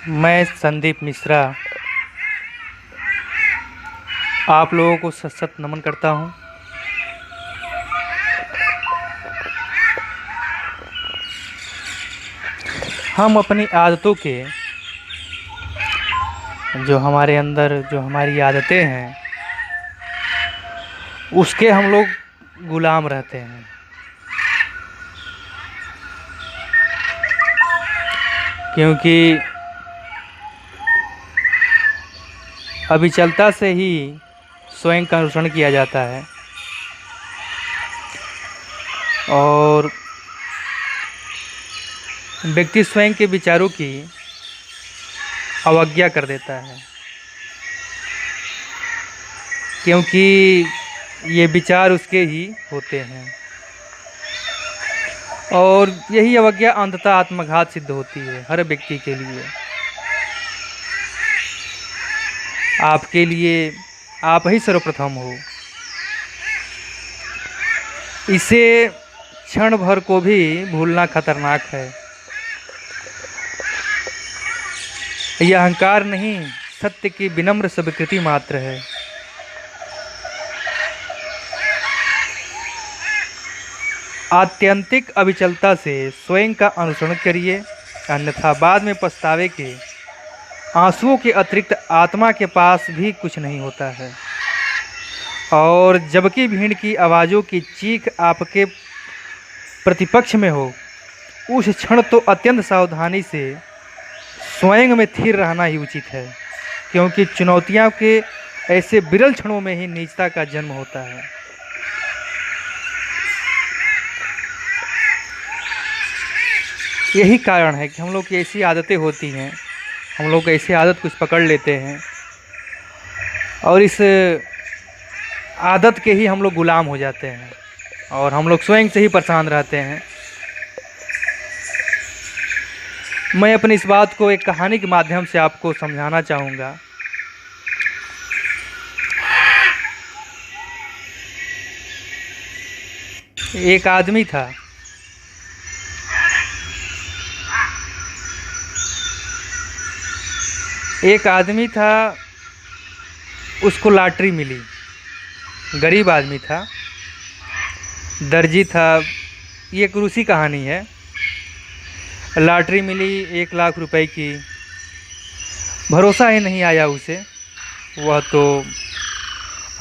मैं संदीप मिश्रा आप लोगों को सत सत नमन करता हूं। हम अपनी आदतों के जो हमारे अंदर जो हमारी आदतें हैं उसके हम लोग गुलाम रहते हैं, क्योंकि अभिचलता से ही स्वयं का अनुसरण किया जाता है और व्यक्ति स्वयं के विचारों की अवज्ञा कर देता है, क्योंकि ये विचार उसके ही होते हैं और यही अवज्ञा अंततः आत्मघात सिद्ध होती है हर व्यक्ति के लिए। आपके लिए आप ही सर्वप्रथम हो। इसे क्षण भर को भी भूलना खतरनाक है। यह अहंकार नहीं, सत्य की विनम्र स्वीकृति मात्र है। आत्यंतिक अविचलता से स्वयं का अनुसरण करिए, अन्यथा बाद में पछतावे के आंसुओं के अतिरिक्त आत्मा के पास भी कुछ नहीं होता है। और जबकि भीड़ की आवाज़ों की चीख आपके प्रतिपक्ष में हो, उस क्षण तो अत्यंत सावधानी से स्वयं में स्थिर रहना ही उचित है, क्योंकि चुनौतियों के ऐसे विरल क्षणों में ही नीचता का जन्म होता है। यही कारण है कि हम लोग की ऐसी आदतें होती हैं, हम लोग ऐसी आदत कुछ पकड़ लेते हैं और इस आदत के ही हम लोग गुलाम हो जाते हैं और हम लोग स्वयं से ही परेशान रहते हैं। मैं अपनी इस बात को एक कहानी के माध्यम से आपको समझाना चाहूँगा। एक आदमी था, उसको लॉटरी मिली। गरीब आदमी था, दर्जी था। ये एक रूसी कहानी है। लॉटरी मिली 1 लाख रुपए की। भरोसा ही नहीं आया उसे। वह तो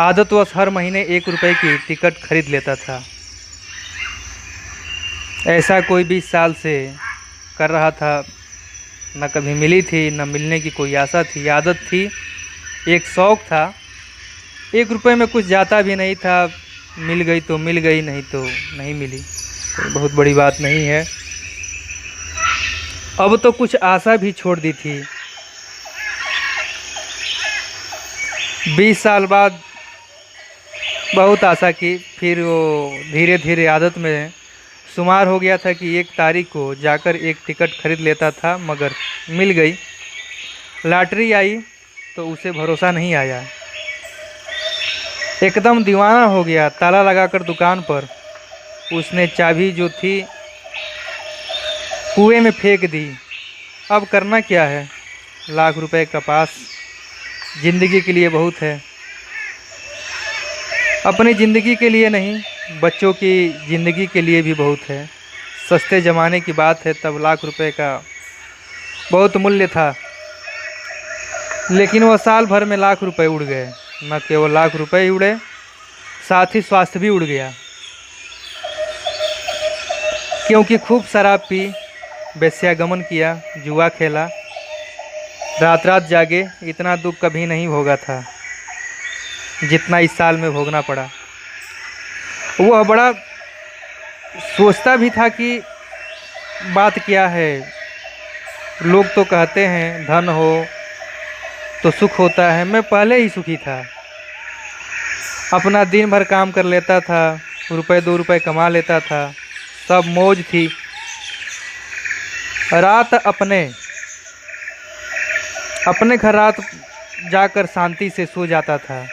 आदतवश हर महीने 1 रुपए की टिकट खरीद लेता था। ऐसा कोई 20 साल से कर रहा था। न कभी मिली थी, न मिलने की कोई आशा थी। आदत थी, एक शौक़ था। 1 रुपए में कुछ जाता भी नहीं था। मिल गई तो मिल गई, नहीं तो नहीं मिली, कोई बहुत बड़ी बात नहीं है। अब तो कुछ आशा भी छोड़ दी थी। 20 साल बाद बहुत आशा की, फिर वो धीरे धीरे आदत में शुमार हो गया था कि 1 तारीख को जाकर एक टिकट खरीद लेता था, मगर मिल गई। लॉटरी आई तो उसे भरोसा नहीं आया। एकदम दीवाना हो गया। ताला लगाकर दुकान पर उसने चाबी जो थी कुएं में फेंक दी। अब करना क्या है? 1 लाख रुपए का पास ज़िंदगी के लिए बहुत है। अपनी ज़िंदगी के लिए नहीं, बच्चों की ज़िंदगी के लिए भी बहुत है। सस्ते ज़माने की बात है, तब 1 लाख रुपए का बहुत मूल्य था। लेकिन वह साल भर में 1 लाख रुपए उड़ गए। न केवल 1 लाख रुपए ही उड़े, साथ ही स्वास्थ्य भी उड़ गया, क्योंकि खूब शराब पी, वेश्यागमन किया, जुआ खेला, रात रात जागे। इतना दुख कभी नहीं भोगा था जितना इस साल में भोगना पड़ा। वह बड़ा सोचता भी था कि बात क्या है। लोग तो कहते हैं धन हो तो सुख होता है। मैं पहले ही सुखी था। अपना दिन भर काम कर लेता था, 1-2 रुपए कमा लेता था, सब मौज थी। रात अपने घर रात जाकर शांति से सो जाता था।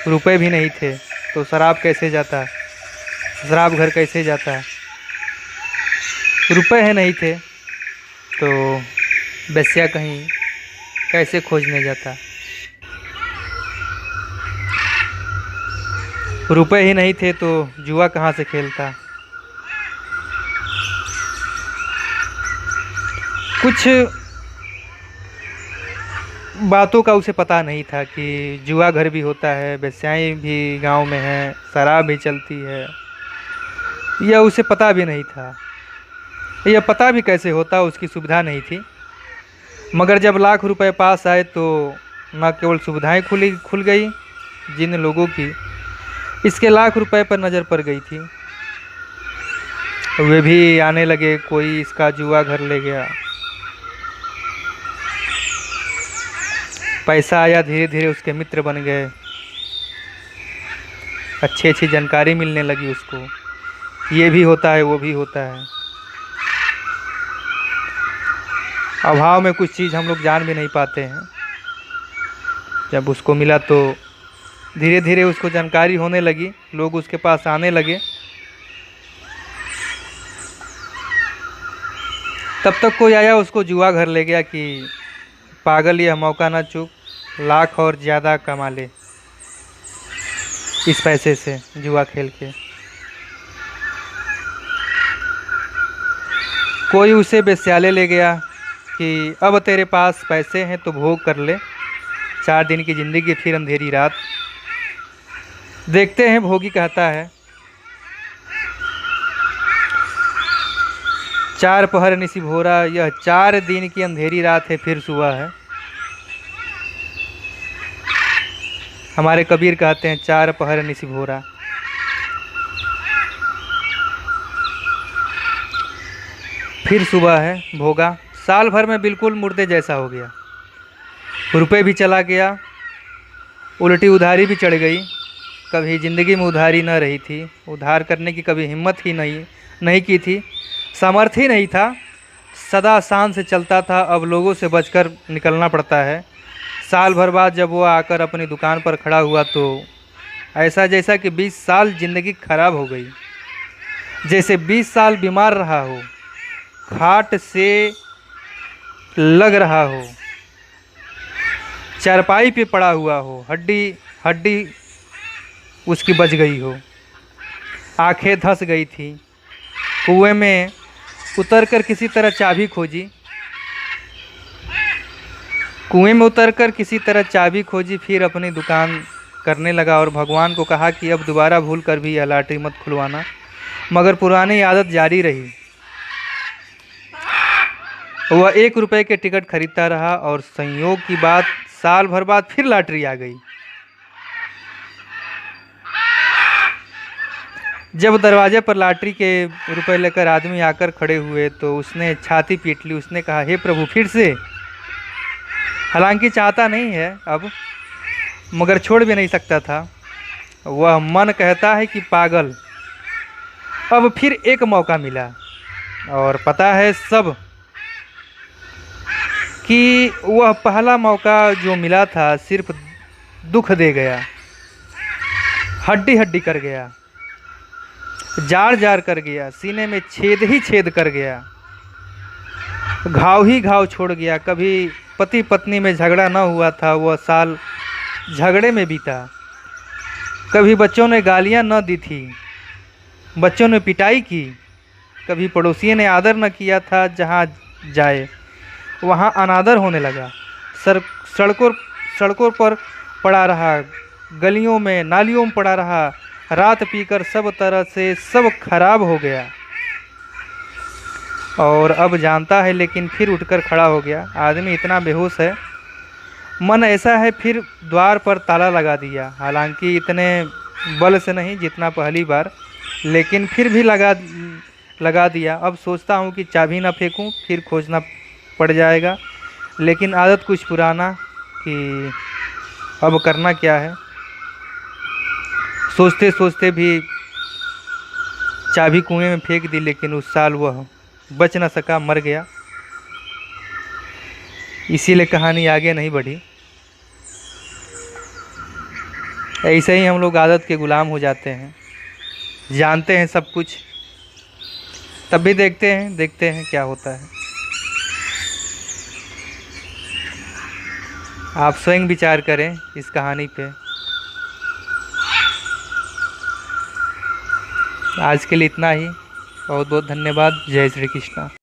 रुपए भी नहीं थे तो शराब कैसे जाता, शराब घर कैसे जाता। रुपए है नहीं थे तो बेस्या कहीं कैसे खोजने जाता। रुपए ही नहीं थे तो जुआ कहाँ से खेलता। कुछ बातों का उसे पता नहीं था कि जुआ घर भी होता है, बेस्याएं भी गांव में हैं, शराब भी चलती है। यह उसे पता भी नहीं था। यह पता भी कैसे होता, उसकी सुविधा नहीं थी। मगर जब लाख रुपए पास आए तो न केवल सुविधाएं खुल गई जिन लोगों की इसके लाख रुपए पर नज़र पड़ गई थी, वे भी आने लगे। कोई इसका जुआ घर ले गया। पैसा आया, धीरे धीरे उसके मित्र बन गए। अच्छी अच्छी जानकारी मिलने लगी उसको, ये भी होता है वो भी होता है। अभाव में कुछ चीज़ हम लोग जान भी नहीं पाते हैं। जब उसको मिला तो धीरे धीरे उसको जानकारी होने लगी, लोग उसके पास आने लगे। तब तक कोई आया उसको जुआ घर ले गया कि पागल, यह मौका ना चूक, लाख और ज़्यादा कमा ले इस पैसे से जुआ खेल के। कोई उसे बेस्याले ले गया कि अब तेरे पास पैसे हैं तो भोग कर ले, 4 दिन की ज़िंदगी फिर अंधेरी रात। देखते हैं, भोगी कहता है। 4 पहर निसी भोरा, यह 4 दिन की अंधेरी रात है फिर सुबह है। हमारे कबीर कहते हैं 4 पहर निसी भोरा। फिर सुबह है, भोगा। साल भर में बिल्कुल मुर्दे जैसा हो गया। रुपए भी चला गया, उल्टी उधारी भी चढ़ गई। कभी ज़िंदगी में उधारी न रही थी, उधार करने की कभी हिम्मत ही नहीं की थी, सामर्थ्य ही नहीं था। सदा शान से चलता था, अब लोगों से बचकर निकलना पड़ता है। साल भर बाद जब वो आकर अपनी दुकान पर खड़ा हुआ तो ऐसा जैसा कि 20 साल ज़िंदगी खराब हो गई, जैसे 20 साल बीमार रहा हो, खाट से लग रहा हो, चारपाई पे पड़ा हुआ हो, हड्डी हड्डी उसकी बच गई हो, आंखें धंस गई थी। कुएं में उतरकर किसी तरह चाबी खोजी, कुएं में उतरकर किसी तरह चाबी खोजी, फिर अपनी दुकान करने लगा और भगवान को कहा कि अब दोबारा भूल कर भी यह लॉटरी मत खुलवाना। मगर पुरानी आदत जारी रही। वह 1 रुपए के टिकट खरीदता रहा और संयोग की बात, साल भर बाद फिर लॉटरी आ गई। जब दरवाजे पर लॉटरी के रुपए लेकर आदमी आकर खड़े हुए तो उसने छाती पीट ली। उसने कहा, हे प्रभु, फिर से। हालांकि चाहता नहीं है अब, मगर छोड़ भी नहीं सकता था। वह मन कहता है कि पागल, अब फिर एक मौका मिला और पता है सब कि वह पहला मौका जो मिला था सिर्फ दुख दे गया, हड्डी हड्डी कर गया, जाड़ जाड़ कर गया, सीने में छेद ही छेद कर गया, घाव ही घाव छोड़ गया। कभी पति पत्नी में झगड़ा न हुआ था, वह साल झगड़े में बीता। कभी बच्चों ने गालियां न दी थी, बच्चों ने पिटाई की। कभी पड़ोसियों ने आदर न किया था, जहाँ जाए वहाँ अनादर होने लगा। सड़कों पर पड़ा रहा, गलियों में नालियों में पड़ा रहा, रात पीकर सब तरह से सब खराब हो गया। और अब जानता है, लेकिन फिर उठकर खड़ा हो गया। आदमी इतना बेहोश है, मन ऐसा है, फिर द्वार पर ताला लगा दिया। हालांकि इतने बल से नहीं जितना पहली बार, लेकिन फिर भी लगा दिया। अब सोचता हूँ कि चाबी ना फेंकूँ, फिर खोजना पड़ जाएगा। लेकिन आदत कुछ पुराना कि अब करना क्या है। सोचते सोचते भी चाबी कुएं में फेंक दी, लेकिन उस साल वह बच न सका, मर गया। इसीलिए कहानी आगे नहीं बढ़ी। ऐसे ही हम लोग आदत के गुलाम हो जाते हैं, जानते हैं सब कुछ, तब भी देखते हैं क्या होता है। आप स्वयं विचार करें इस कहानी पे। आज के लिए इतना ही। बहुत बहुत धन्यवाद। जय श्री कृष्णा।